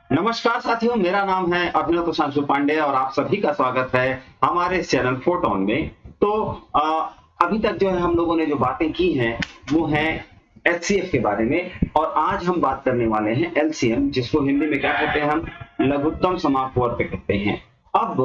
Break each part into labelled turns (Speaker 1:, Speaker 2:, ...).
Speaker 1: नमस्कार साथियों, मेरा नाम है अभिनव प्रशांशु पांडे और आप सभी का स्वागत है हमारे इस चैनल फोटोन में। तो अभी तक जो है हम लोगों ने जो बातें की हैं वो है एचसीएफ के बारे में, और आज हम बात करने वाले हैं एलसीएम, जिसको हिंदी में क्या कहते हैं, हम लघुत्तम समापवर्त कहते हैं। अब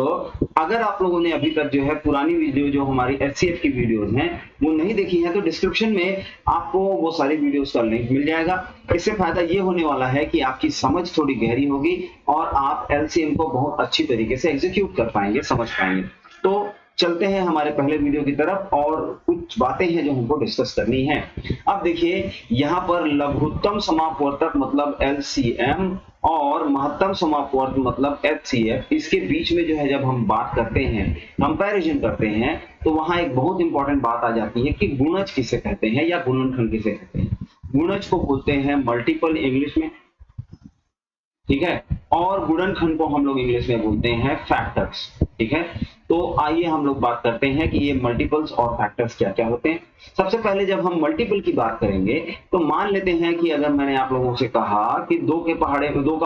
Speaker 1: अगर आप लोगों ने अभी तक जो है पुरानी वीडियो जो हमारी एचसीएफ की वीडियोस हैं वो नहीं देखी है तो डिस्क्रिप्शन में आपको वो सारी वीडियोस का लिंक मिल जाएगा। इससे फायदा ये होने वाला है कि आपकी समझ थोड़ी गहरी होगी और आप एलसीएम को बहुत अच्छी तरीके से एग्जीक्यूट कर पाएंगे, समझ पाएंगे। तो चलते हैं हमारे पहले वीडियो की तरफ और कुछ बातें हैं जो हमको डिस्कस करनी है। अब देखिए, यहाँ पर लघुत्तम समापवर्तक मतलब एलसीएम और महत्तम समापवर्त मतलब एचसीएफ, इसके बीच में जो है जब हम बात करते हैं, कंपैरिजन करते हैं, तो वहां एक बहुत इंपॉर्टेंट बात आ जाती है कि गुणज किसे कहते हैं या गुणनखंड किसे कहते हैं। गुणज को बोलते हैं मल्टीपल इंग्लिश में, ठीक है, और गुणनखंड को हम लोग इंग्लिश में बोलते हैं फैक्टर्स, ठीक है। तो आइए हम लोग बात करते हैं कि ये मल्टीपल्स और फैक्टर्स क्या क्या होते हैं। सबसे पहले जब हम मल्टीपल की बात करेंगे तो मान लेते हैं कि अगर मैंने आप लोगों से कहा कि दो का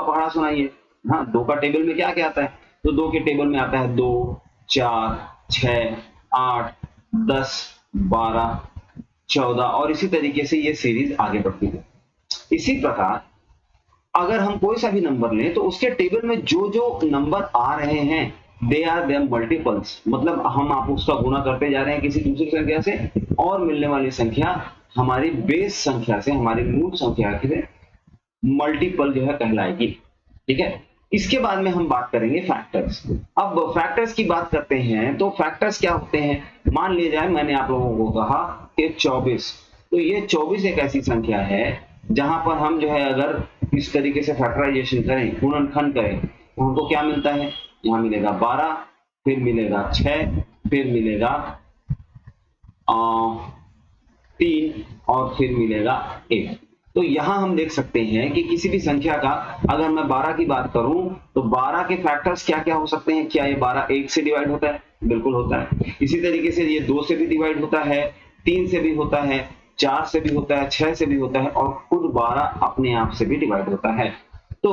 Speaker 1: पहाड़ा सुनाइए, हाँ, दो का टेबल में क्या क्या आता है, तो दो के टेबल में आता है 2, 4, 6, 8, 10, 12, 14 और इसी तरीके से ये सीरीज आगे बढ़ती है। इसी प्रकार अगर हम कोई सा भी नंबर लें तो उसके टेबल में जो जो नंबर आ रहे हैं दे आर देयर मल्टीपल्स, मतलब हम आप उसका गुणा करते जा रहे हैं किसी दूसरी संख्या से और मिलने वाली संख्या हमारी बेस संख्या से, हमारी मूल संख्या से मल्टीपल जो है कहलाएगी, ठीक है। इसके बाद में हम बात करेंगे फैक्टर्स। अब फैक्टर्स की बात करते हैं तो फैक्टर्स क्या होते हैं। मान लिया जाए मैंने आप लोगों को कहा कि 24, तो ये 24 एक ऐसी संख्या है जहां पर हम जो है अगर इस तरीके से फैक्टराइजेशन करें, गुणनखंड करें, तो हमको क्या मिलता है, यहाँ मिलेगा 12, फिर मिलेगा 6, फिर मिलेगा 3 और फिर मिलेगा 1। तो यहां हम देख सकते हैं कि किसी भी संख्या का अगर मैं 12 की बात करूं तो 12 के फैक्टर्स क्या क्या हो सकते हैं। क्या ये 12 1 से डिवाइड होता है? बिल्कुल होता है। इसी तरीके से ये 2 से भी डिवाइड होता है, 3 से भी होता है, 4 से भी होता है, 6 से भी होता है और खुद 12 अपने आप से भी डिवाइड होता है। तो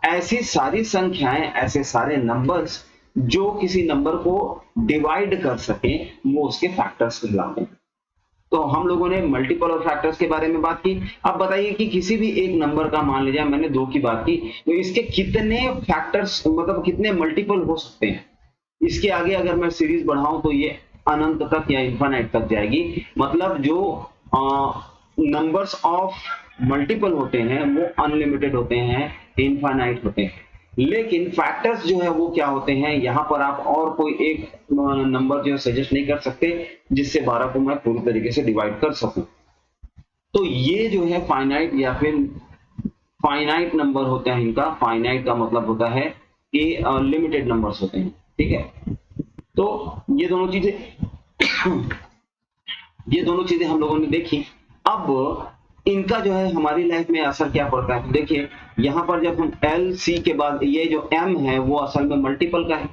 Speaker 1: ऐसी सारी संख्याएं, ऐसे सारे नंबर्स जो किसी नंबर को डिवाइड कर सके वो उसके फैक्टर्स कहलाते हैं। तो हम लोगों ने मल्टीपल और फैक्टर्स के बारे में बात की। अब बताइए कि किसी भी एक नंबर का, मान लीजिए मैंने 2 की बात की, तो इसके कितने फैक्टर्स मतलब कितने मल्टीपल हो सकते हैं। इसके आगे अगर मैं सीरीज बढ़ाऊं तो ये अनंत तक या इन्फिनिट तक जाएगी। मतलब जो नंबर्स ऑफ मल्टीपल होते हैं वो अनलिमिटेड होते हैं, इनफाइनाइट होते हैं। लेकिन फैक्टर्स जो है वो क्या होते हैं, यहां पर आप और कोई एक नंबर जो है सजेस्ट नहीं कर सकते जिससे 12 को मैं पूरी तरीके से डिवाइड कर सकूं। तो ये जो है फाइनाइट या फिर फाइनाइट नंबर होते हैं। इनका फाइनाइट का मतलब होता है कि लिमिटेड नंबर्स होते हैं, ठीक है। तो ये दोनों चीजें ये दोनों चीजें हम लोगों ने देखी। अब इनका जो है हमारी लाइफ में असर क्या पड़ता है, तो देखिए यहाँ पर जब हम एल सी के बाद ये जो एम है वो असल में मल्टीपल का है,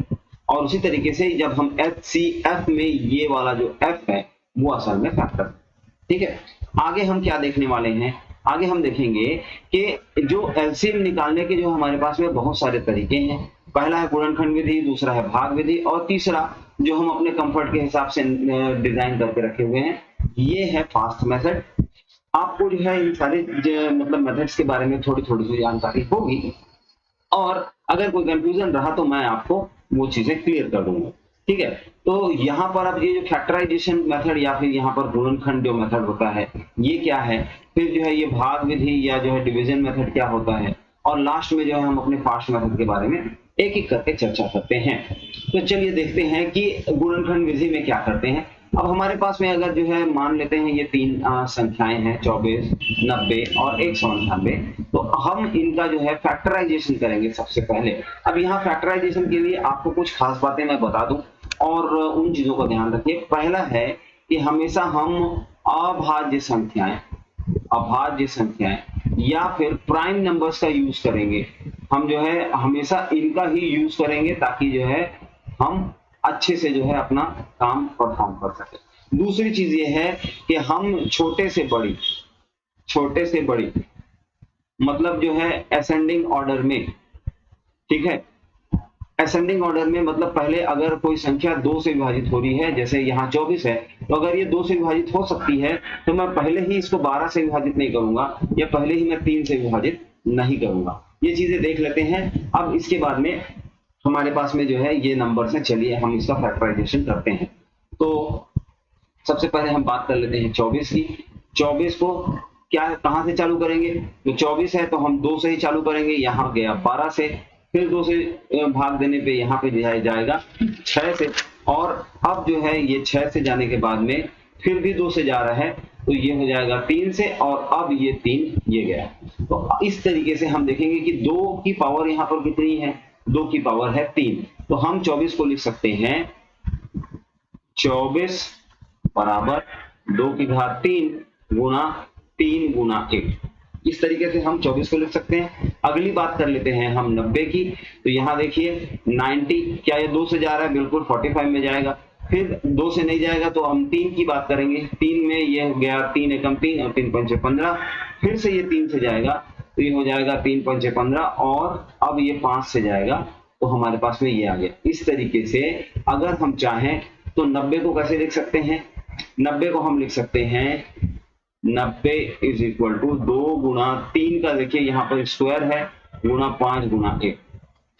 Speaker 1: और उसी तरीके से जब हम एच सी एफ में ये वाला जो एफ है वो असल में फैक्टर, ठीक है। आगे हम क्या देखने वाले हैं, आगे हम देखेंगे कि जो एलसीएम निकालने के जो हमारे पास में बहुत सारे तरीके हैं। पहला है गुणनखंड विधि, दूसरा है भाग विधि और तीसरा जो हम अपने कंफर्ट के हिसाब से डिजाइन करके रखे हुए हैं ये है फास्ट मेथड। आपको जो है इन सारे मतलब मेथड्स के बारे में थोड़ी थोड़ी सी जानकारी होगी, और अगर कोई कंफ्यूजन रहा तो मैं आपको वो चीजें क्लियर कर दूंगा, ठीक है। तो यहाँ पर अब ये जो फैक्टराइजेशन मेथड या फिर यहाँ पर गुणनखंड जो मेथड होता है ये क्या है, फिर जो है ये भाग विधि या जो है डिवीजन मेथड क्या होता है, और लास्ट में जो है हम अपने फास्ट मेथड के बारे में एक एक करके चर्चा करते हैं। तो चलिए देखते हैं कि गुणनखंड विधि में क्या करते हैं। अब हमारे पास में अगर जो है मान लेते हैं ये तीन संख्याएं हैं 24, 90 और 198, तो हम इनका जो है फैक्टराइजेशन करेंगे सबसे पहले। अब यहाँ फैक्टराइजेशन के लिए आपको कुछ खास बातें मैं बता दूं और उन चीजों का ध्यान रखिए। पहला है कि हमेशा हम अभाज्य संख्याएं या फिर प्राइम नंबर्स का यूज करेंगे। हम जो है हमेशा इनका ही यूज करेंगे ताकि जो है हम अच्छे से जो है अपना काम परफॉर्म कर सके। दूसरी चीज ये है कि हम छोटे से बड़ी मतलब जो है असेंडिंग ऑर्डर में ठीक है। असेंडिंग ऑर्डर में मतलब पहले अगर कोई संख्या 2 से विभाजित हो रही है, जैसे यहाँ 24 है, तो अगर ये 2 से विभाजित हो सकती है तो मैं पहले ही इसको 12 से विभाजित नहीं करूंगा या पहले ही मैं 3 से विभाजित नहीं करूंगा। ये चीजें देख लेते हैं। अब इसके बाद में हमारे पास में जो है ये नंबर है, चलिए हम इसका फैक्टराइजेशन करते हैं। तो सबसे पहले हम बात कर लेते हैं 24 की। 24 को क्या कहां से चालू करेंगे, तो 24 है तो हम 2 से ही चालू करेंगे, यहाँ गया 12 से, फिर 2 से भाग देने पे यहाँ पे जाएगा 6 से, और अब जो है ये 6 से जाने के बाद में फिर भी 2 से जा रहा है तो ये हो जाएगा 3 से, और अब ये 3 ये गया। तो इस तरीके से हम देखेंगे कि 2 की पावर यहाँ पर कितनी है, 2 की पावर है 3। तो हम 24 को लिख सकते हैं 24 बराबर 2 की घात 3 गुना 3 गुना 1। इस तरीके से हम 24 को लिख सकते हैं। अगली बात कर लेते हैं हम 90 की। तो यहाँ देखिए 90, क्या ये 2 से जा रहा है, बिल्कुल 45 में जाएगा। फिर 2 से नहीं जाएगा तो हम 3 की बात करेंगे। 3 में ये गया 3 एकम 3 और 3 पंचे 15, फिर से ये 3 से जाएगा तो ये हो जाएगा 3 पंचे 15, और अब ये 5 से जाएगा तो हमारे पास में ये आ गया। इस तरीके से अगर हम चाहें तो 90 को कैसे लिख सकते हैं, 90 को हम लिख सकते हैं 90 इज इक्वल टू 2 गुना 3 का देखिए यहाँ पर स्क्वायर है गुना 5 गुना 1।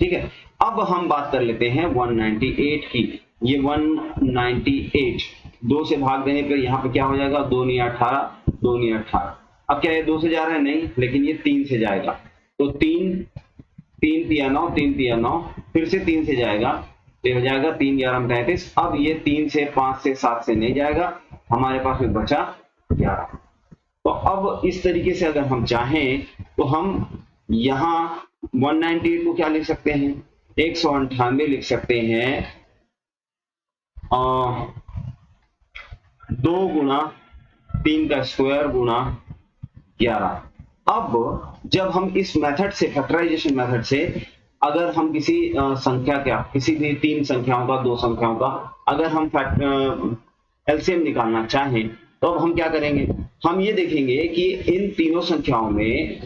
Speaker 1: ठीक है। अब हम बात कर लेते हैं 198 की। ये 198 2 से भाग देने पर यहाँ पे क्या हो जाएगा, 2 नी 18, 2 नी 18। अब क्या ये 2 से जा रहा है, नहीं, लेकिन ये 3 से जाएगा तो 3 तिया 9, 3 तिया 9, फिर से 3 से जाएगा तो हो जाएगा 3 11 35। अब ये 3 से 5 से 7 से नहीं जाएगा, हमारे पास में बचा 11। तो अब इस तरीके से अगर हम चाहें तो हम यहां 198 को क्या लिख सकते हैं, 198 लिख सकते हैं 2 गुना 3 का स्क्वायर गुना 11। अब जब हम इस मेथड से, फैक्टराइजेशन मेथड से, अगर हम किसी संख्या का, किसी भी 3 संख्याओं का, 2 संख्याओं का अगर हम एलसीएम निकालना चाहें तो अब हम क्या करेंगे, हम ये देखेंगे कि इन तीनों संख्याओं में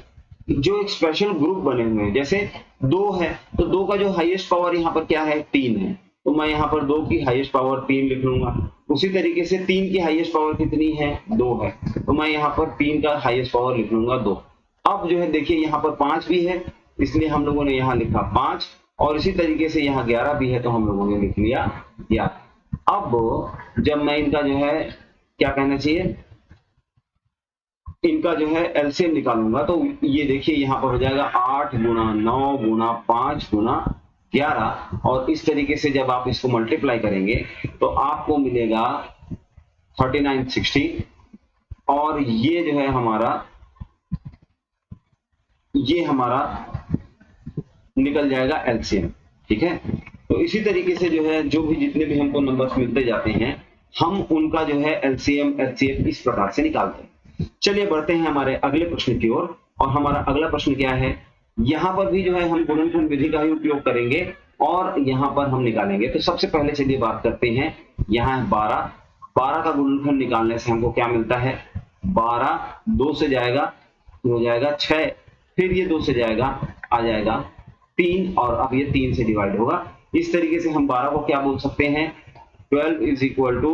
Speaker 1: जो एक स्पेशल ग्रुप बने हुए हैं, जैसे 2 है तो 2 का जो हाईएस्ट पावर यहाँ पर क्या है, 3 है, तो मैं यहाँ पर 2 की हाईएस्ट पावर 3 लिख लूंगा। उसी तरीके से 3 की हाईएस्ट पावर कितनी है, 2 है, तो मैं यहाँ पर 3 का हाईएस्ट पावर लिख लूंगा 2। अब जो है देखिए यहाँ पर 5 भी है, इसलिए हम लोगों ने यहाँ लिखा 5, और इसी तरीके से यहाँ 11 भी है तो हम लोगों ने लिख लिया 11। अब जब मैं इनका जो है क्या कहना चाहिए, इनका जो है एलसीएम निकालूंगा तो ये देखिए यहाँ पर हो जाएगा 8 गुना 9 गुना 5 गुना 11, और इस तरीके से जब आप इसको मल्टीप्लाई करेंगे तो आपको मिलेगा 3960, और ये जो है हमारा, ये हमारा निकल जाएगा एलसीएम। ठीक है। तो इसी तरीके से जो है जो भी जितने भी हमको नंबर्स मिलते जाते हैं हम उनका जो है एलसीएम एचसीएफ इस प्रकार से निकालते हैं। चलिए बढ़ते हैं हमारे अगले प्रश्न की ओर, और हमारा अगला प्रश्न क्या है, यहाँ पर भी जो है हम गुणनफल विधि का ही उपयोग करेंगे और यहाँ पर हम निकालेंगे। तो सबसे पहले चलिए बात करते हैं, यहाँ है 12, 12 का गुणनफल निकालने से हमको क्या मिलता है, 12 2 से जाएगा तो हो जाएगा 6, फिर ये 2 से जाएगा आ जाएगा 3, और अब ये 3 से डिवाइड होगा। इस तरीके से हम 12 को क्या बोल सकते हैं, 12 इज इक्वल टू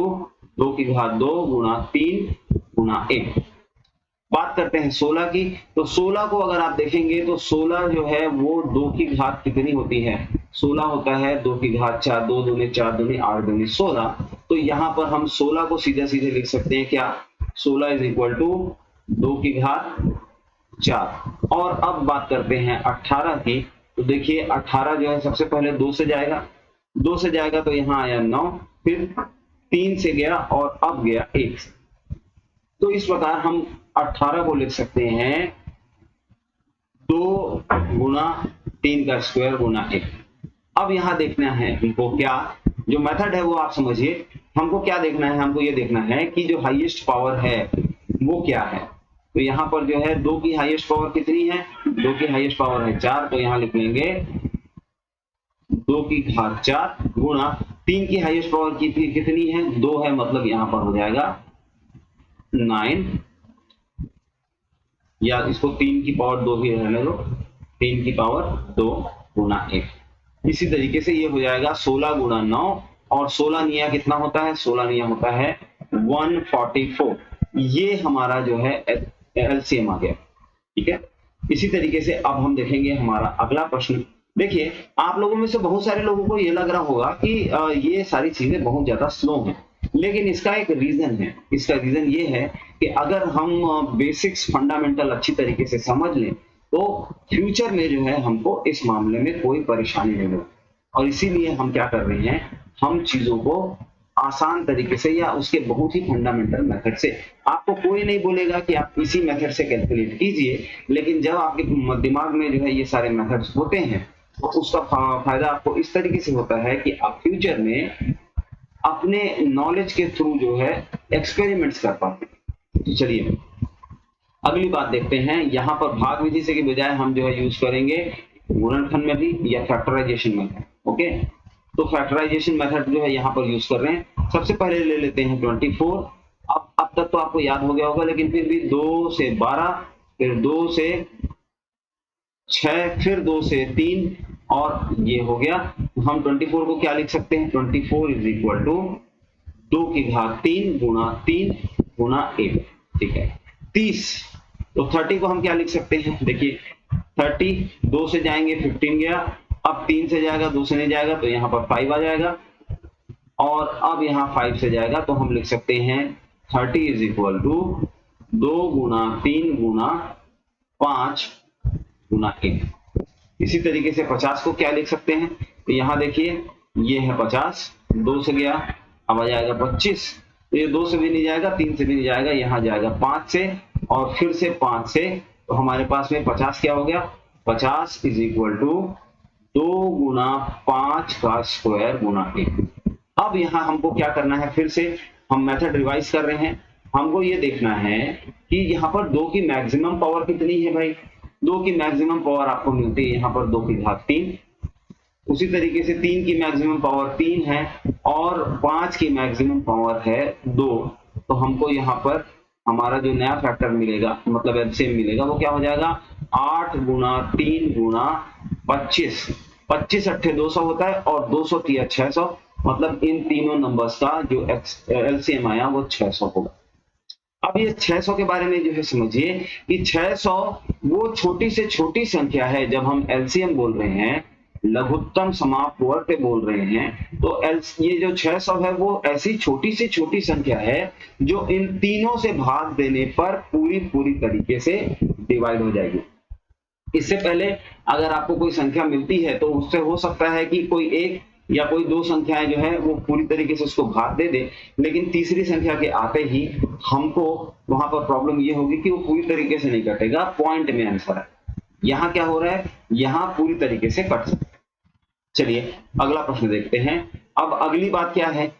Speaker 1: 2 की घात 2 गुना 3 गुना 1। बात करते हैं 16 की। तो 16 को अगर आप देखेंगे तो 16 जो है वो 2 की घात कितनी होती है, 16 होता है 2 की घात 4, 2 दूनी 4 दूनी 8 दूनी 16। तो यहाँ पर हम 16 को सीधे सीधे लिख सकते हैं क्या, 16 इज इक्वल टू 2 की घात 4। और अब बात करते हैं 18 की। तो देखिए 18 जो है सबसे पहले 2 से जाएगा, 2 से जाएगा तो यहाँ आया 9, फिर 3 से गया और अब गया 1 से। तो इस प्रकार हम 18 को लिख सकते हैं 2 गुना 3 का स्क्वायर गुना 1। अब यहां देखना है हमको क्या, जो मेथड है वो आप समझिए, हमको क्या देखना है, हमको ये देखना है कि जो हाईएस्ट पावर है वो क्या है। तो यहाँ पर जो है 2 की हाईएस्ट पावर कितनी है, 2 की हाईएस्ट पावर है 4, तो यहाँ लिख लेंगे 2 की घात 4 गुना 3 की हाईएस्ट पावर कितनी है, 2 है, मतलब यहाँ पर हो जाएगा 9, या इसको 3 की पावर 2 ही रहने दो, 3 की पावर 2 गुना 1। इसी तरीके से ये हो जाएगा 16 गुना 9, और 16 निया कितना होता है, 16 निया होता है 144। ये हमारा जो है एलसीएम आ गया, ठीक है। इसी तरीके से अब हम देखेंगे हमारा अगला प्रश्न। देखिए, आप लोगों में से बहुत सारे लोगों को ये लग रहा होगा कि ये सारी चीजें बहुत ज्यादा स्लो हैं, लेकिन इसका एक रीजन है। इसका रीजन ये है कि अगर हम बेसिक्स फंडामेंटल अच्छी तरीके से समझ लें तो फ्यूचर में जो है हमको इस मामले में कोई परेशानी नहीं होगी। और इसीलिए हम क्या कर रहे हैं, हम चीजों को आसान तरीके से या उसके बहुत ही फंडामेंटल मेथड से, आपको कोई नहीं बोलेगा कि आप इसी मेथड से कैलकुलेट कीजिए, लेकिन जब आपके दिमाग में जो है ये सारे मेथड्स होते हैं तो उसका फायदा आपको इस तरीके से होता है कि आप फ्यूचर में अपने नॉलेज के थ्रू जो है एक्सपेरिमेंट्स कर पाते हैं। तो चलिए अगली बात देखते हैं। यहाँ पर भाग विधि से के बजाय हम जो है यूज करेंगे गुणनखंड में भी या फैक्टराइजेशन मेथड। ओके, तो फैक्टराइजेशन मेथड जो है यहाँ पर यूज कर रहे हैं। सबसे पहले ले लेते हैं 24। अब तक तो आपको याद हो गया होगा, लेकिन फिर भी 2 से 12, फिर 2 से 6, फिर 2 से 3, और ये हो गया। हम 24 को क्या लिख सकते हैं, 24 इज इक्वल टू 2 की घात 3 गुना 3 गुना 1, ठीक है। 30, तो 30 को हम क्या लिख सकते हैं, देखिए 30 2 से जाएंगे 15 गया, अब 3 से जाएगा 2 से नहीं जाएगा तो यहाँ पर 5 आ जाएगा, और अब यहाँ 5 से जाएगा तो हम लिख सकते हैं 30 इज इक्वल टू 2 गुना 3 गुना 5 गुना 1। इसी तरीके से 50 को क्या लिख सकते हैं, तो यहाँ देखिए ये है 50, 2 से गया अब आ जाएगा 25, तो ये 2 से भी नहीं जाएगा 3 से भी नहीं जाएगा, यहाँ जाएगा 5 से और फिर से 5 से, तो हमारे पास में 50 क्या हो गया, 50 इज इक्वल टू 2 गुना 5 का स्क्वायर गुना 1। अब यहाँ हमको क्या करना है, फिर से हम मेथड रिवाइज कर रहे हैं। हमको ये देखना है कि यहाँ पर 2 की मैक्सिमम पावर कितनी है भाई, 2 की मैक्सिमम पावर आपको मिलती है यहाँ पर 2 की घात 3। उसी तरीके से 3 की मैक्सिमम पावर 3 है और 5 की मैक्सिमम पावर है 2। तो हमको यहाँ पर हमारा जो नया फैक्टर मिलेगा, मतलब एलसीएम मिलेगा, वो क्या हो जाएगा 8 गुना 3 गुना 25। 25 अट्ठे 200 होता है और 200 तिया 600, मतलब इन तीनों नंबर्स का जो एलसीएम आया वो 600 होगा। अब ये 600 के बारे में जो है समझिए कि 600 वो छोटी से छोटी संख्या है। जब हम एलसीएम बोल रहे हैं, लघुत्तम समाप्त वर्ग बोल रहे हैं, तो ये जो 600 है वो ऐसी छोटी से छोटी संख्या है जो इन तीनों से भाग देने पर पूरी तरीके से डिवाइड हो जाएगी। इससे पहले अगर आपको कोई संख्या मिलती है तो उससे हो सकता है कि कोई एक या कोई 2 संख्याएं जो है वो पूरी तरीके से उसको भाग दे दे, लेकिन तीसरी संख्या के आते ही हमको वहां पर प्रॉब्लम ये होगी कि वो पूरी तरीके से नहीं कटेगा, पॉइंट में आंसर है। यहाँ क्या हो रहा है, यहाँ पूरी तरीके से कट सकता है। चलिए अगला प्रश्न देखते हैं। अब अगली बात क्या है,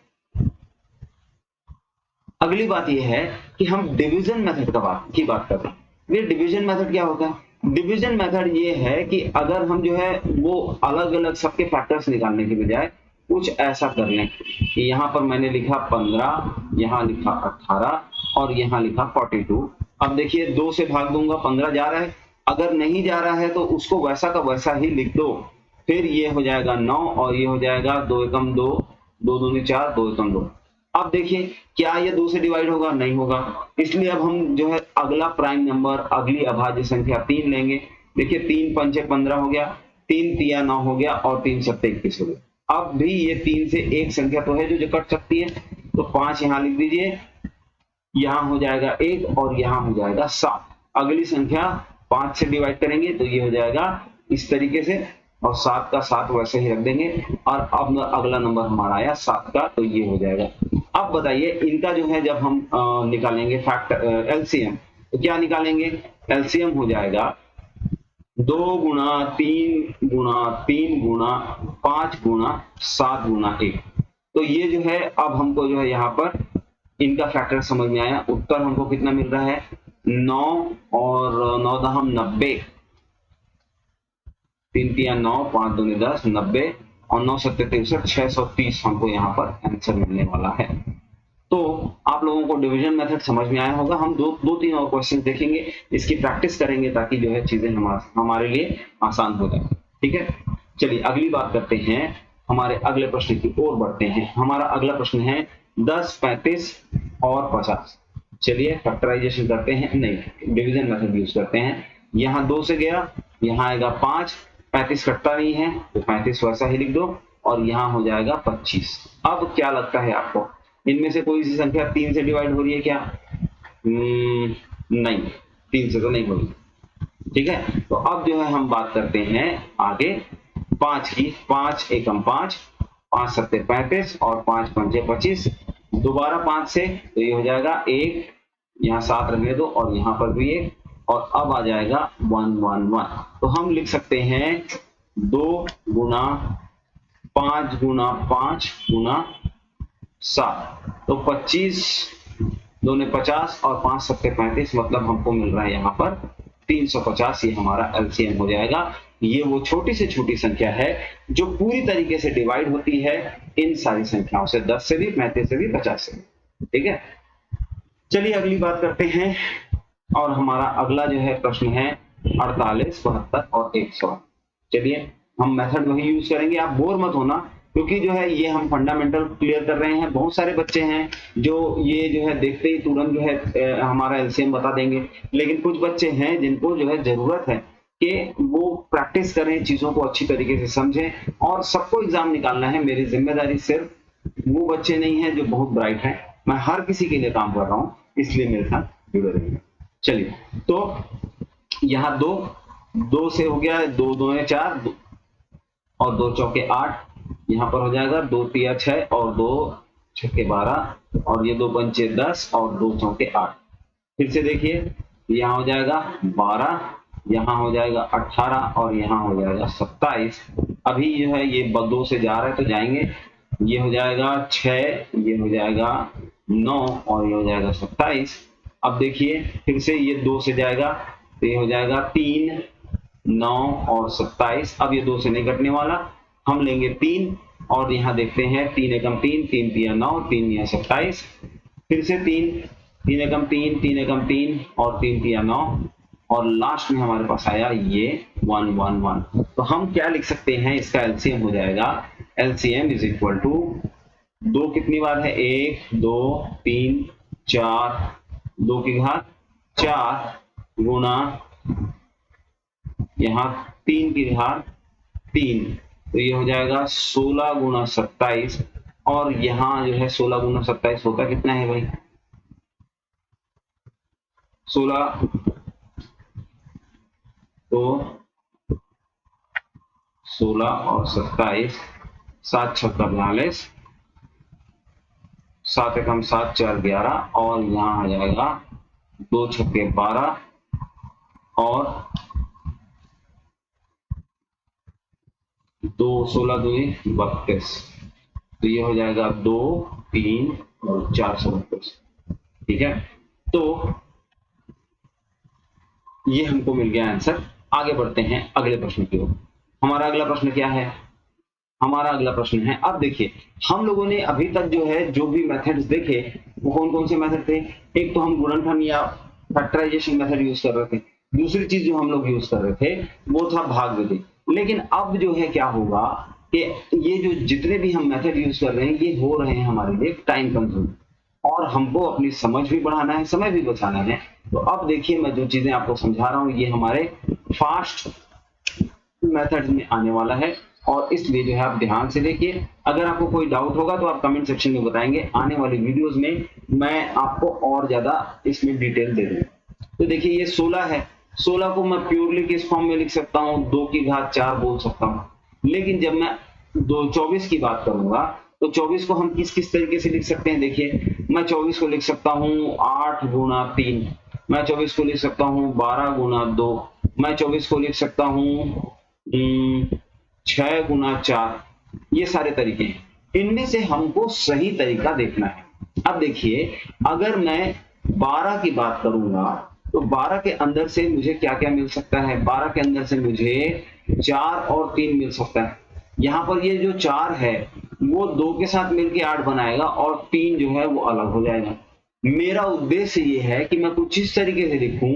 Speaker 1: अगली बात यह है कि हम डिवीजन मेथड की बात कर रहे हैं। ये डिवीजन मेथड क्या होता है, डिवीजन मेथड ये है कि अगर हम जो है वो अलग अलग सबके फैक्टर्स निकालने के बजाय कुछ ऐसा कर लें कि यहाँ पर मैंने लिखा 15, यहाँ लिखा 18 और यहाँ लिखा 42। अब देखिए 2 से भाग दूंगा, 15 जा रहा है, अगर नहीं जा रहा है तो उसको वैसा का वैसा ही लिख दो, फिर ये हो जाएगा 9 और ये हो जाएगा 2 एकम 2, 2 दूनी 4, 2 एकम 2। अब देखिए क्या ये 2 से डिवाइड होगा, नहीं होगा, इसलिए अब हम जो है अगला प्राइम नंबर, अगली अभाज्य संख्या 3 लेंगे। देखिए 3 पंचे 15 हो गया, 3 तिया 9 हो गया और 3 सत्ते 21 हो गया। अब भी ये 3 से एक संख्या तो है जो कट सकती है, तो 5 यहाँ लिख दीजिए, यहाँ हो जाएगा 1 और यहाँ हो जाएगा 7। अगली संख्या 5 से डिवाइड करेंगे तो ये हो जाएगा इस तरीके से, और 7 का 7 वैसे ही रख देंगे, और अब अगला नंबर हमारा आया 7 का, तो ये हो जाएगा। अब बताइए इनका जो है जब हम निकालेंगे फैक्टर एलसीएम, तो क्या निकालेंगे, एलसीएम हो जाएगा 2 गुना 3 गुना 3 गुना 5 गुना 7 गुना 1। तो ये जो है अब हमको जो है यहाँ पर इनका फैक्टर समझ में आया। उत्तर हमको कितना मिल रहा है, 9 और 9 दहम 90, 3 तिया 9, 5 दूनी 10, 90 और 9 सत्ते 63, 630 हमको यहाँ पर आंसर मिलने वाला है। तो आप लोगों को डिवीजन मेथड समझ में आया होगा। हम दो तीन और क्वेश्चन देखेंगे, इसकी प्रैक्टिस करेंगे ताकि जो है चीजें हमारे लिए आसान हो जाए। ठीक है, चलिए अगली बात करते हैं, हमारे अगले प्रश्न की ओर बढ़ते हैं। हमारा अगला प्रश्न है 10, 35 और 50। चलिए फैक्टराइजेशन करते हैं, नहीं डिवीजन मेथड यूज करते हैं। यहाँ 2 से गया, यहाँ आएगा 5, 35 कटता नहीं है तो 35 वैसा ही लिख दो, और यहाँ हो जाएगा 25। अब क्या लगता है आपको, इनमें से कोई सी संख्या 3 से डिवाइड हो रही है क्या? नहीं, 3 से तो नहीं हो रही। ठीक है, तो अब जो है हम बात करते हैं आगे 5 की। 5 एकम 5, 5 सत्ते 35 और 5 पंचे 25। दोबारा 5 से तो ये हो जाएगा 1, यहाँ 7 रहने दो और यहाँ पर भी 1, और अब आ जाएगा 1 1 1। तो हम लिख सकते हैं 2 गुना 5 गुना 5 गुना 7, तो 25 दूने 50 और 5 सत्ते 35, मतलब हमको मिल रहा है यहाँ पर 350। ये हमारा एलसीएम हो जाएगा। ये वो छोटी से छोटी संख्या है जो पूरी तरीके से डिवाइड होती है इन सारी संख्याओं से, 10 से भी, 35 से भी, 50 से भी। ठीक है, चलिए अगली बात करते हैं, और हमारा अगला जो है प्रश्न है 48, 72 और 100। चलिए हम मेथड वही यूज करेंगे, आप बोर मत होना, क्योंकि जो है ये हम फंडामेंटल क्लियर कर रहे हैं। बहुत सारे बच्चे हैं जो ये जो है देखते ही तुरंत जो है हमारा एलसीएम बता देंगे, लेकिन कुछ बच्चे हैं जिनको जो है जरूरत है कि वो प्रैक्टिस करें, चीजों को अच्छी तरीके से समझें, और सबको एग्जाम निकालना है। मेरी जिम्मेदारी सिर्फ वो बच्चे नहीं है जो बहुत ब्राइट हैं, मैं हर किसी के लिए काम कर रहा हूँ, इसलिए मेरे साथ जुड़े रहिए। चलिए, तो यहाँ 2 से हो गया, 2 दूने 4 और 2 चौके 8, यहाँ पर हो जाएगा 2 तिया 6 और 2 छक्के 12, और ये 2 पंचे 10 और 2 चौके 8। फिर से देखिए, यहाँ हो जाएगा 12, यहाँ हो जाएगा 18 और यहाँ हो जाएगा 27। अभी जो है ये 2 से जा रहा है तो जाएंगे, ये हो जाएगा 6, ये हो जाएगा 9 और ये हो जाएगा 27। अब देखिए फिर से ये 2 से जाएगा तो ये हो जाएगा 3, 9 और 27। अब ये 2 से नहीं कटने वाला, हम लेंगे 3, और यहाँ देखते हैं 3 एकम 3, 3 तिया 9, 3 तिया 27। फिर से 3 एकम 3, 3 एकम 3 और 3 तिया 9, और लास्ट में हमारे पास आया ये 1 1 1। तो हम क्या लिख सकते हैं, इसका एलसीएम हो जाएगा, एलसीएम इज इक्वल टू 2 कितनी बार है, 1 2 3 4, 2 की घात 4 गुना यहाँ 3 की घात 3, तो ये हो जाएगा 16 गुना 27, और यहाँ जो है 16 गुना 27 होता कितना है भाई, 16 तो 16 और 27, 7 छक्का 42, 7 एकम 7 4 11, और यहाँ आ जाएगा 2 छक्के 12 और 2 16 2 32, तो ये हो जाएगा 2 3 और 432। ठीक है, तो ये हमको मिल गया आंसर। आगे बढ़ते हैं अगले प्रश्न की ओर। हमारा अगला प्रश्न क्या है, हमारा अगला प्रश्न है, अब देखिए हम लोगों ने अभी तक जो है जो भी मेथड्स देखे वो कौन कौन से मेथड थे। एक तो हम गुणनफल या फैक्टराइजेशन मेथड यूज कर रहे थे, दूसरी चीज जो हम लोग यूज कर रहे थे वो था भाग विधि। लेकिन अब जो है क्या होगा कि ये जो जितने भी हम मेथड यूज कर रहे हैं ये हो रहे हैं हमारे लिए टाइम कंज्यूम, और हमको अपनी समझ भी बढ़ाना है, समय भी बचाना है। तो अब देखिए मैं जो चीजें आपको समझा रहा हूँ ये हमारे फास्ट मेथड में आने वाला है, और इसलिए जो है आप ध्यान से देखिए। अगर आपको कोई डाउट होगा तो आप कमेंट सेक्शन में बताएंगे, आने वाली वीडियोस में मैं आपको और ज्यादा इसमें डिटेल दे दूंगा। तो देखिए ये 16 है, 16 को मैं प्योरली किस फॉर्म में लिख सकता हूँ, 2 की घात 4 बोल सकता हूँ। लेकिन जब मैं 24 की बात करूंगा तो 24 को हम किस किस तरीके से लिख सकते हैं, देखिए मैं 24 को लिख सकता हूँ 8 गुना 3, मैं 24 को लिख सकता हूँ 12 गुना 2, मैं 24 को लिख सकता हूँ 6 गुना 4। ये सारे तरीके हैं, इनमें से हमको सही तरीका देखना है। अब देखिए अगर मैं 12 की बात करूंगा तो 12 के अंदर से मुझे क्या क्या मिल सकता है, 12 के अंदर से मुझे 4 और 3 मिल सकता है। यहाँ पर ये जो 4 है वो 2 के साथ मिलके 8 बनाएगा और 3 जो है वो अलग हो जाएगा। मेरा उद्देश्य ये है कि मैं कुछ इस तरीके से लिखूं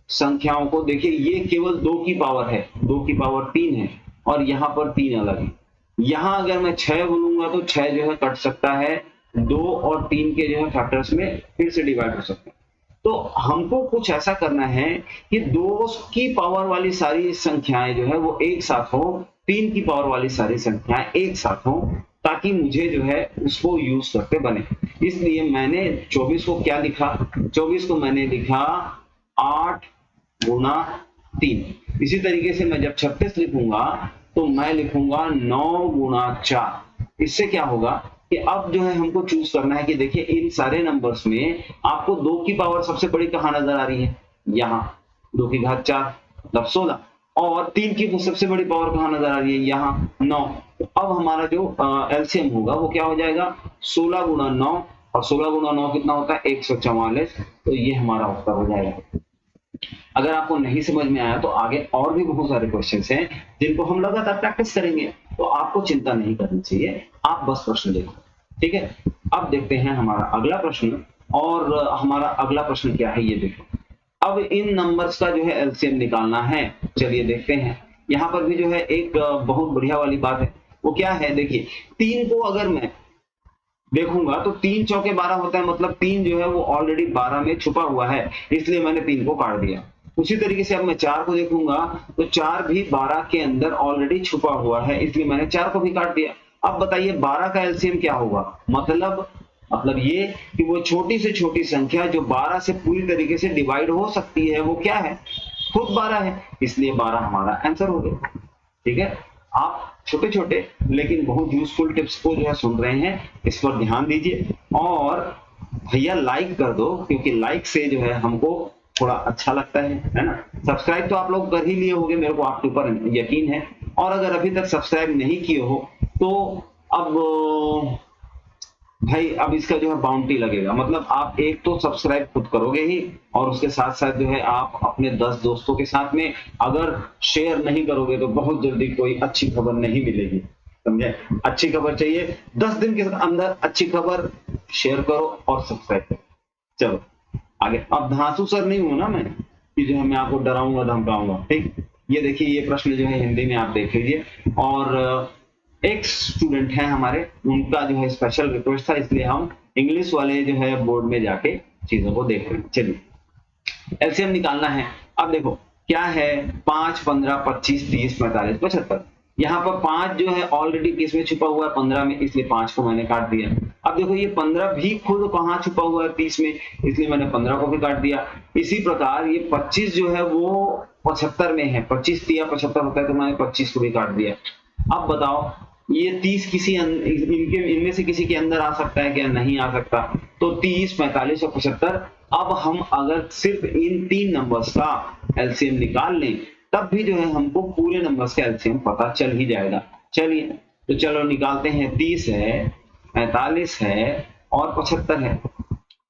Speaker 1: संख्याओं को। देखिए ये केवल 2 की पावर है, 2 की पावर 3 है और यहाँ पर 3 अलग है। यहाँ अगर मैं 6 बोलूंगा तो 6 जो है कट सकता है, 2 और 3 के जो है फैक्टर्स में फिर से डिवाइड हो सकता है। तो हमको कुछ ऐसा करना है कि 2 की पावर वाली सारी संख्याएं जो है वो एक साथ हो, 3 की पावर वाली सारी संख्याएं एक साथ हो, ताकि मुझे जो है उसको यूज करके बने। इसलिए मैंने 24 को क्या लिखा, 24 को मैंने लिखा 8 गुना 3। इसी तरीके से मैं जब 36 लिखूंगा तो मैं लिखूंगा 9 गुना 4। इससे क्या होगा कि अब जो है हमको चूज करना है कि देखिए इन सारे नंबर्स में आपको 2 की पावर सबसे बड़ी कहां नजर आ रही है, यहाँ 2 की घात 4 मतलब 16, और 3 की सबसे बड़ी पावर कहां नजर आ रही है, यहाँ 9। अब हमारा जो एलसीएम होगा वो क्या हो जाएगा, 16 गुना 9, और 16 गुना 9 कितना होता है, 144। तो ये हमारा उत्तर हो जाएगा। अगर आपको नहीं समझ में आया तो आगे और भी बहुत सारे क्वेश्चंस हैं जिनको हम लगातार प्रैक्टिस करेंगे, तो आपको चिंता नहीं करनी चाहिए, आप बस प्रश्न देखो। ठीक है, अब देखते हैं हमारा अगला प्रश्न। और हमारा अगला प्रश्न क्या है ये देखो। अब इन नंबर्स का जो है एलसीएम निकालना है। चलिए देखते हैं। यहाँ पर भी जो है एक बहुत बढ़िया वाली बात है, वो क्या है, देखिए 3 को अगर मैं देखूंगा तो 3 चौके 12 होता है, मतलब 3 जो है वो ऑलरेडी 12 में छुपा हुआ है, इसलिए मैंने 3 को काट दिया। उसी तरीके से अब मैं 4 को देखूंगा तो 4 भी 12 के अंदर ऑलरेडी छुपा हुआ है, इसलिए मैंने 4 को भी काट दिया। अब बताइए 12 का एलसीएम क्या होगा, मतलब ये कि वो छोटी से छोटी संख्या जो 12 से पूरी तरीके से डिवाइड हो सकती है वो क्या है, खुद 12 है, इसलिए 12 हमारा आंसर हो गया। ठीक है, आप छोटे छोटे लेकिन बहुत यूजफुल टिप्स को जो है सुन रहे हैं, इस पर ध्यान दीजिए। और भैया लाइक कर दो, क्योंकि लाइक से जो है हमको थोड़ा अच्छा लगता है ना। सब्सक्राइब तो आप लोग कर ही लिए होंगे, मेरे को आपके ऊपर यकीन है। और अगर अभी तक सब्सक्राइब नहीं किए हो तो अब भाई अब इसका जो है बाउंटी लगेगा, मतलब आप एक तो सब्सक्राइब खुद करोगे ही, और उसके साथ साथ जो है आप अपने 10 दोस्तों के साथ में अगर शेयर नहीं करोगे तो बहुत जल्दी कोई अच्छी खबर नहीं मिलेगी, समझे। अच्छी खबर चाहिए, 10 दिन के अंदर अच्छी खबर शेयर करो और सब्सक्राइब करो। चलो आगे। अब धांसू सर नहीं हूं ना मैं कि जो है मैं आपको डराऊंगा धमकाऊंगा। ठीक, ये देखिए ये प्रश्न जो है हिंदी में आप देख लीजिए। और एक स्टूडेंट है हमारे, उनका जो है स्पेशल रिक्वेस्ट था, इसलिए हम इंग्लिश वाले जो है बोर्ड में जाके चीजों को देख रहे हैं। चलिए एलसीएम निकालना है। अब देखो क्या है, 5, 15, 25, 30, 45, 75। यहाँ पर 5 जो है ऑलरेडी किसमें छुपा हुआ है, 15 में, इसलिए 5 को मैंने काट दिया। अब देखो ये 15 भी खुद कहाँ छुपा हुआ है, 30 में, इसलिए मैंने 15 को भी काट दिया। इसी प्रकार ये 25 जो है वो 75 में है, 25 दिया 75 होता है, तो मैंने 25 को भी काट दिया। अब बताओ ये 30 इनमें से किसी के अंदर आ सकता है क्या, नहीं आ सकता। तो 30, 45 और 75। अब हम अगर सिर्फ इन 3 नंबर्स का एलसीएम निकाल लें तब भी जो है हमको पूरे नंबर्स का एलसीएम पता चल ही जाएगा। चलिए तो चलो निकालते हैं। 30 है, 45 है और 75 है।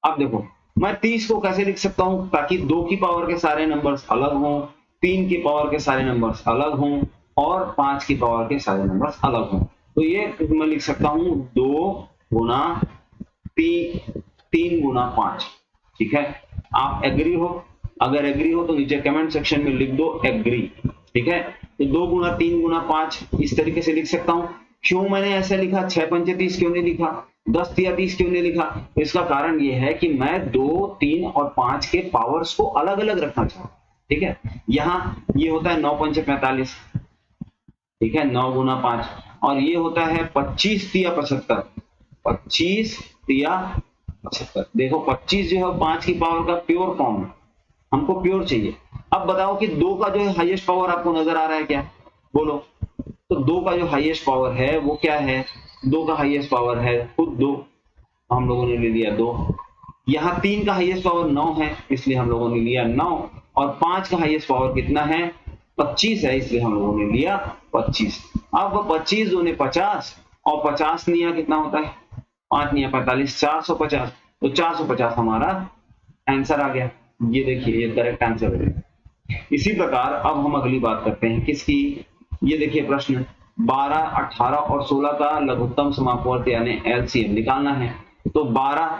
Speaker 1: अब देखो मैं 30 को कैसे लिख सकता हूं, ताकि 2 की पावर के सारे नंबर्स अलग हों, 3 की पावर के सारे नंबर्स अलग हों और 5 की पावर के सारे नंबर्स अलग हों। तो ये मैं लिख सकता हूं 2 गुना 3 गुना 5। ठीक है, आप एग्री हो, अगर एग्री हो तो नीचे कमेंट सेक्शन में लिख दो एग्री। ठीक है, तो 2 गुना 3 गुना 5 इस तरीके से लिख सकता हूं। क्यों मैंने ऐसा लिखा, 6 पंचे 30 क्यों नहीं लिखा, 10 या 30 क्यों नहीं लिखा, तो इसका कारण यह है कि मैं 2, 3 और 5 के पावर्स को अलग अलग रखना चाहता हूं। ठीक है, यहाँ ये होता है 9 पंचे 45, ठीक है, 9 गुना 5, और ये होता है 25 तिया 75, 25 तिया 75। देखो 25 जो है 5 की पावर का प्योर फॉर्म है, हमको प्योर चाहिए। अब बताओ कि 2 का जो है हाईएस्ट पावर आपको नजर आ रहा है क्या, बोलो। तो 2 का जो हाईएस्ट पावर है वो क्या है, 2 का हाईएस्ट पावर है खुद 2, हम लोगों ने ले लिया 2। यहाँ 3 का हाईएस्ट पावर 9 है, इसलिए हम लोगों ने लिया 9, और 5 का हाईएस्ट पावर कितना है, 25 है, इसलिए हम लोगों ने लिया 25। अब 25 दूने 50 और 50 निया कितना होता है, 5 निया 45, 450। तो 450 हमारा आंसर आ गया। ये देखिए ये करेक्ट आंसर है। इसी प्रकार अब हम अगली बात करते हैं किसकी, ये देखिए प्रश्न, 12, 18 और 16 का लघुत्तम समापवर्ती यानी एलसीएम निकालना है। तो 12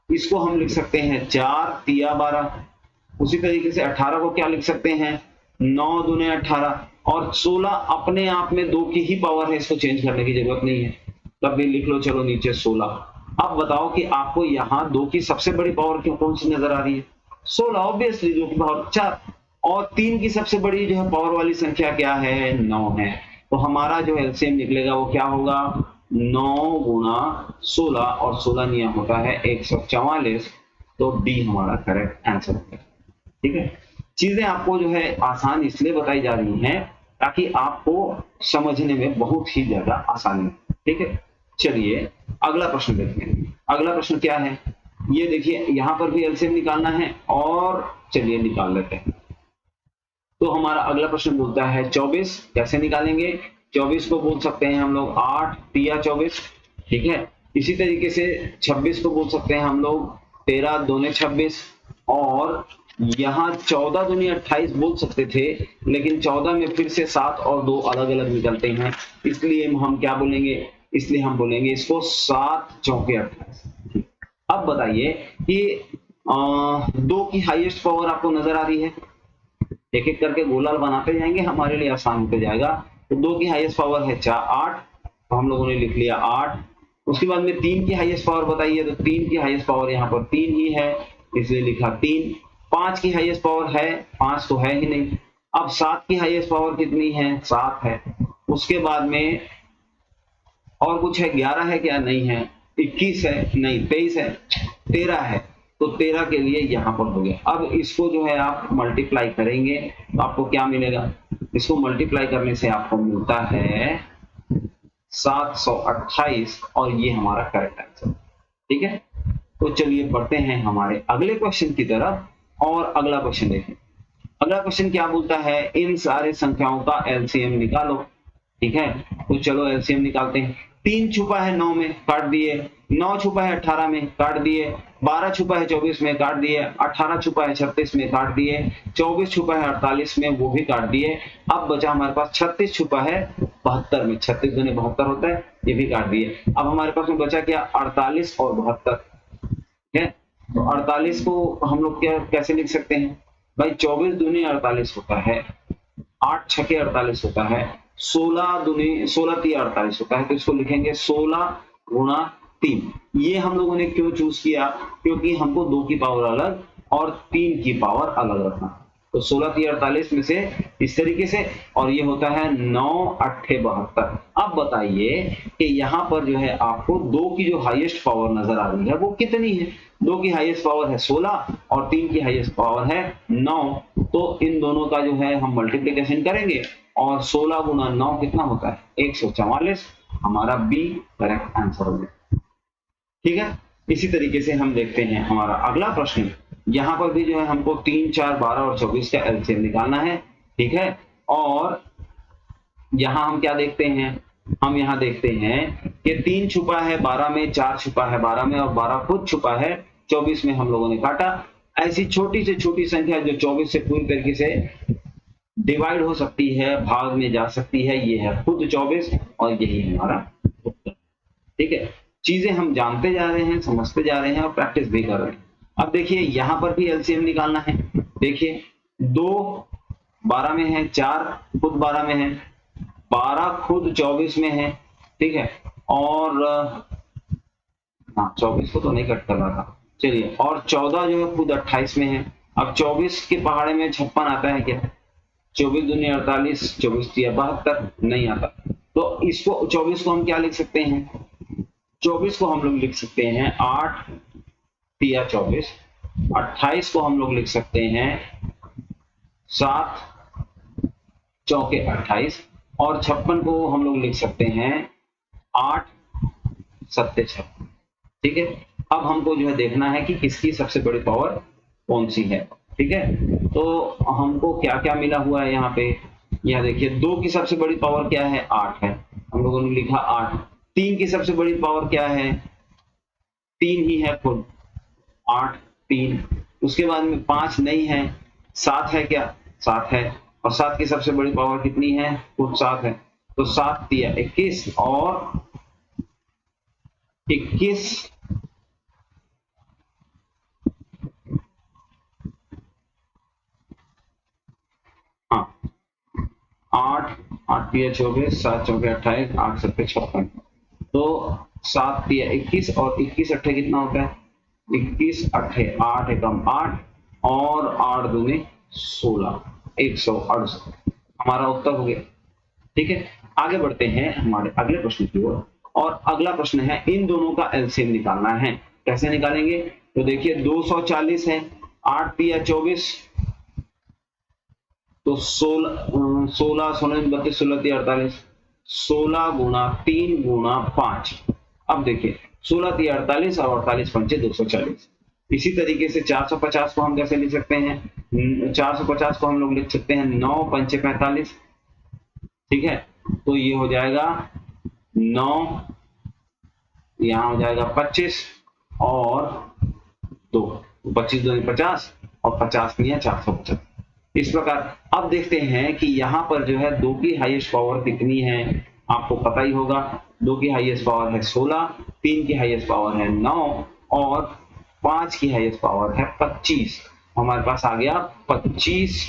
Speaker 1: इसको हम लिख सकते हैं 4 तिया 12। उसी तरीके से 18 को क्या लिख सकते हैं 9 दूने 18 और 16 अपने आप में 2 की ही पावर है, इसको चेंज करने की जरूरत नहीं है, तब भी लिख लो चलो नीचे 16। अब बताओ कि आपको यहाँ 2 की सबसे बड़ी पावर क्यों कौन सी नजर आ रही है 16 ऑब्वियसली, 2 की पावर 4। और 3 की सबसे बड़ी जो है पावर वाली संख्या क्या है 9 है। तो हमारा जो एलसीएम निकलेगा वो क्या होगा 9 गुणा 16 और 16 नियम होता है 144। तो डी हमारा करेक्ट आंसर है। ठीक है, चीजें आपको जो है आसान इसलिए बताई जा रही हैं ताकि आपको समझने में बहुत ही ज्यादा आसानी हो। ठीक है, चलिए अगला प्रश्न देखते हैं। अगला प्रश्न क्या है ये देखिए, यहां पर भी एलसीएम निकालना है और चलिए निकाल लेते हैं। तो हमारा अगला प्रश्न बोलता है 24 कैसे निकालेंगे। 24 को बोल सकते हैं हम लोग 8 तिया 24। ठीक है, इसी तरीके से 26 को बोल सकते हैं हम लोग 13 दूने 26। और यहाँ 14 दूनी 28 बोल सकते थे, लेकिन 14 में फिर से 7 और 2 अलग अलग निकलते हैं, इसलिए हम क्या बोलेंगे, इसलिए हम बोलेंगे इसको 7 चौके 28। अब बताइए कि 2 की हाईएस्ट पावर आपको नजर आ रही है, एक एक करके गोलाल बनाते जाएंगे, हमारे लिए आसान होते जाएगा। तो 2 की हाईएस्ट पावर है 8, तो हम लोगों ने लिख लिया 8। उसके बाद में 3 की हाईएस्ट पावर बताइए, तो 3 की हाईएस्ट पावर यहाँ पर 3 ही है, इसलिए लिखा 3। 5 की हाईएस्ट पावर है 5 तो है ही नहीं। अब 7 की हाईएस्ट पावर कितनी है 7 है। उसके बाद में और कुछ है 11 है क्या नहीं है, 21 है नहीं, 23 है, 13 है। तो 13 के लिए यहां पर हो गया। अब इसको जो है आप मल्टीप्लाई करेंगे तो आपको क्या मिलेगा, इसको मल्टीप्लाई करने से आपको मिलता है 728 और ये हमारा करेक्ट आंसर। ठीक है, तो चलिए बढ़ते हैं हमारे अगले क्वेश्चन की तरफ और अगला क्वेश्चन देखें। अगला क्वेश्चन क्या बोलता है, इन सारे संख्याओं का एलसीएम निकालो। ठीक है, तो चलो एलसीएम निकालते हैं। 3 छुपा है 9 में, काट दिए। 9 छुपा है 18 में, काट दिए। 12 छुपा है 24 में, काट दिए। 18 छुपा है 36 में, काट दिए। 24 छुपा है 48 में, वो भी काट दिए। अब बचा हमारे पास 36 छुपा है 72 में, 36 दूनी 72 होता है, ये भी काट दिए। अब हमारे पास में बचा क्या 48 और 72। ठीक है, तो 48 को हम लोग क्या कैसे लिख सकते हैं भाई, 24 दूनी 48 होता है, 8 छके 48 होता है, 16 दूनी 16 तिया 48 होता है, तो इसको लिखेंगे 16 गुणा 3। ये हम लोगों ने क्यों चूज किया, क्योंकि हमको 2 की पावर अलग और 3 की पावर अलग रखना। तो 16 तिया 48 में से इस तरीके से, और ये होता है 9 अट्ठे 72। अब बताइए कि यहाँ पर जो है आपको 2 की जो हाईएस्ट पावर नजर आ रही है वो कितनी है। 2 की हाईएस्ट पावर है 16 और 3 की हाईएस्ट पावर है 9। तो इन दोनों का जो है हम मल्टीप्लिकेशन करेंगे और 16 गुना 9 कितना होता है 144। हमारा बी करेक्ट आंसर हो गया। ठीक है, इसी तरीके से हम देखते हैं हमारा अगला प्रश्न। यहां पर भी जो है हमको 3, 4, 12 और 24 का एलसीएम निकालना है। ठीक है, और यहां हम क्या देखते हैं, हम यहां देखते हैं कि 3 छुपा है 12 में, 4 छुपा है 12 में और 12 खुद छुपा है 24 में, हम लोगों ने काटा। ऐसी छोटी से छोटी संख्या जो 24 से पूरी तरीके से डिवाइड हो सकती है, भाग में जा सकती है, ये है खुद 24 और यही हमारा उत्तर। ठीक है, चीजें हम जानते जा रहे हैं, समझते जा रहे हैं और प्रैक्टिस भी कर रहे हैं। अब देखिए यहां पर भी एलसीएम निकालना है। देखिए 2 12 में है, 4 खुद 12 में है, 12 खुद 24 में है। ठीक है, और हाँ 24 को तो नहीं कट कर रहा था, चलिए, और 14 जो है खुद 28 में है। अब 24 के पहाड़े में 56 आता है क्या, 24 दूनी 48, 24 तिया 72 नहीं आता। तो इसको 24 को हम क्या लिख सकते हैं, 24 को हम लोग लिख सकते हैं 8 तिया 24। 28 को हम लोग लिख सकते हैं 7 चौके 28 और 56 को हम लोग लिख सकते हैं 8 सत्ते 56। ठीक है, अब हमको जो है देखना है कि किसकी सबसे बड़ी पावर कौन सी है। ठीक है, तो हमको क्या क्या मिला हुआ है यहाँ पे, यहाँ देखिए 2 की सबसे बड़ी पावर क्या है 8 है, हम लोगों ने लिखा 8। 3 की सबसे बड़ी पावर क्या है 3 ही है खुद, 8 3। उसके बाद में 5 नहीं है, 7 है क्या 7 है, और 7 की सबसे बड़ी पावर कितनी है खुद 7 है। तो 7 तिया 21 और 21 हाँ 8 8 तिया 24 7 चौके 28 8 सत्ते 56। तो 7 तिया 21 और 21 अट्ठे कितना होता है? 21 अट्ठे 8 एकम 8 और 8 दूनी 16 168। हमारा उत्तर हो गया। ठीक है, आगे बढ़ते हैं हमारे अगले प्रश्न की ओर। और अगला प्रश्न है इन दोनों का एलसीएम निकालना है। कैसे निकालेंगे? तो देखिए 240 है, 8 तिया 24 तो 16 16 32 16 तिया 48 16 गुना 3 गुना 5। अब देखिए 16 तिया 48 और 48 पंचे 240। इसी तरीके से 450 को हम कैसे लिख सकते हैं? 450 को हम लोग लिख सकते हैं 9 पंचे 45। ठीक है, तो ये हो जाएगा 9, यहां हो जाएगा 25 और 2, 25 2 50 और 50 नहीं है 450। इस प्रकार अब देखते हैं कि यहां पर जो है 2 की हाईएस्ट पावर कितनी है। आपको पता ही होगा 2 की हाईएस्ट पावर है 16, 3 की हाईएस्ट पावर है 9 और 5 की हाईएस्ट पावर है 25। हमारे पास आ गया 25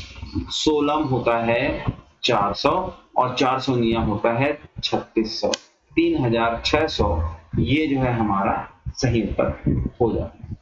Speaker 1: सोलम होता है 400 और 400 नियम होता है 3600, 3600। ये जो है हमारा सही उत्तर हो जाता है।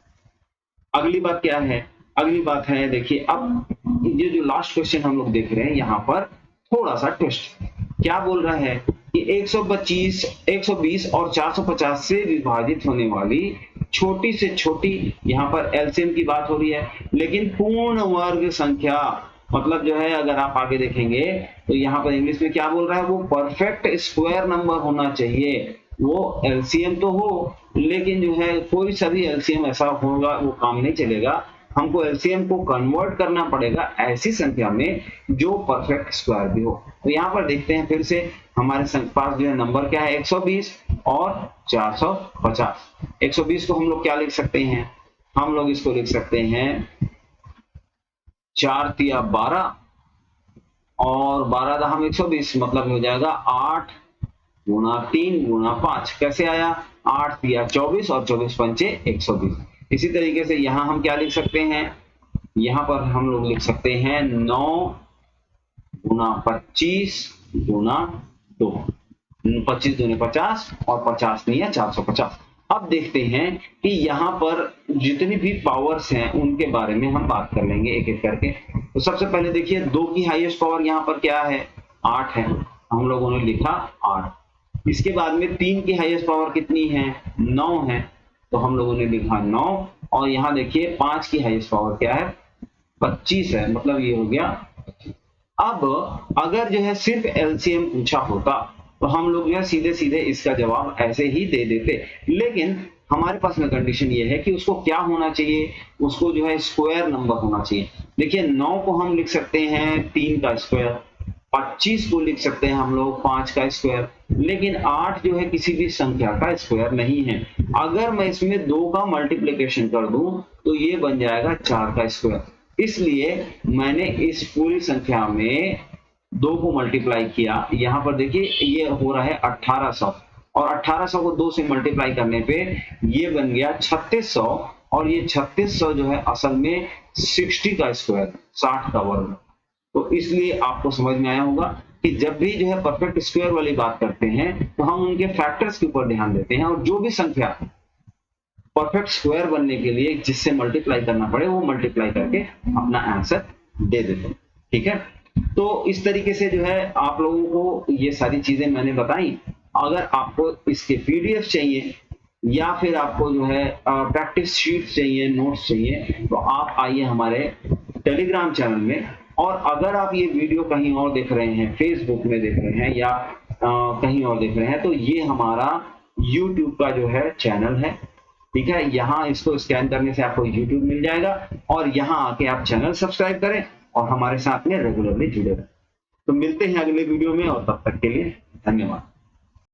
Speaker 1: अगली बात क्या है? अगली बात है देखिए, अब ये जो लास्ट क्वेश्चन हम लोग देख रहे हैं यहाँ पर थोड़ा सा ट्विस्ट क्या बोल रहा है कि 125 120 और 450 से विभाजित होने वाली छोटी से छोटी, यहाँ पर एलसीएम की बात हो रही है, लेकिन पूर्ण वर्ग संख्या मतलब जो है अगर आप आगे देखेंगे तो यहाँ पर इंग्लिश में क्या बोल रहा है, वो परफेक्ट स्क्वायर नंबर होना चाहिए। वो एलसीएम तो हो लेकिन जो है कोई सभी एलसीएम ऐसा होगा वो काम नहीं चलेगा। हमको एलसीएम को कन्वर्ट करना पड़ेगा ऐसी संख्या में जो परफेक्ट स्क्वायर भी हो। तो यहाँ पर देखते हैं फिर से हमारे पास जो है नंबर क्या है 120 और 450। 120 को हम लोग क्या लिख सकते हैं? हम लोग इसको लिख सकते हैं 4 तिया 12 और 12 दहम 120 मतलब हो जाएगा 8 गुना 3 गुना 5। कैसे आया? 8 तिया 24 और 24 पंचे 120। इसी तरीके से यहां हम क्या लिख सकते हैं? यहां पर हम लोग लिख सकते हैं 9 गुना 25 गुना 2, 25 दूनी 50 और 50 नहीं है 450। अब देखते हैं कि यहाँ पर जितनी भी पावर्स हैं उनके बारे में हम बात कर लेंगे एक एक करके। तो सबसे पहले देखिए 2 की हाईएस्ट पावर यहाँ पर क्या है? 8 है, हम लोगों ने लिखा 8। इसके बाद में 3 की हाईएस्ट पावर कितनी है? 9 है, तो हम लोगों ने लिखा 9। और यहाँ देखिए 5 की हाईएस्ट पावर क्या है? 25 है, मतलब ये हो गया। अब अगर जो है सिर्फ एलसीएम पूछा होता तो हम लोग जो है सीधे सीधे इसका जवाब ऐसे ही दे देते, लेकिन हमारे पास में कंडीशन ये है कि उसको क्या होना चाहिए, उसको जो है स्क्वायर नंबर होना चाहिए। देखिए 9 को हम लिख सकते हैं 3 का स्क्वायर, 25 को लिख सकते हैं हम लोग 5 का स्क्वायर, लेकिन 8 जो है किसी भी संख्या का स्क्वायर नहीं है। अगर मैं इसमें 2 का मल्टीप्लिकेशन कर दूं तो ये बन जाएगा 4 का स्क्वायर। इसलिए मैंने इस पूरी संख्या में 2 को मल्टीप्लाई किया। यहाँ पर देखिए ये हो रहा है 1800 और 1800 को 2 से मल्टीप्लाई करने पे ये बन गया 3600 और ये 3600 जो है असल में 60 का स्क्वायर, 60 का वर्ग। तो इसलिए आपको समझ में आया होगा कि जब भी जो है परफेक्ट स्क्वायर वाली बात करते हैं तो हम उनके फैक्टर्स के ऊपर ध्यान देते हैं और जो भी संख्या परफेक्ट स्क्वायर बनने के लिए जिससे मल्टीप्लाई करना पड़े वो मल्टीप्लाई करके अपना आंसर दे देते हैं। ठीक है, तो इस तरीके से जो है आप लोगों को ये सारी चीजें मैंने बताई। अगर आपको इसके पीडीएफ चाहिए या फिर आपको जो है प्रैक्टिस शीट चाहिए, नोट्स चाहिए, तो आप आइए हमारे टेलीग्राम चैनल में। और अगर आप ये वीडियो कहीं और देख रहे हैं, फेसबुक में देख रहे हैं या कहीं और देख रहे हैं, तो ये हमारा यूट्यूब का जो है चैनल है। ठीक है, यहाँ इसको स्कैन करने से आपको यूट्यूब मिल जाएगा और यहाँ आके आप चैनल सब्सक्राइब करें और हमारे साथ में रेगुलरली जुड़े रहें। तो मिलते हैं अगले वीडियो में और तब तक के लिए धन्यवाद।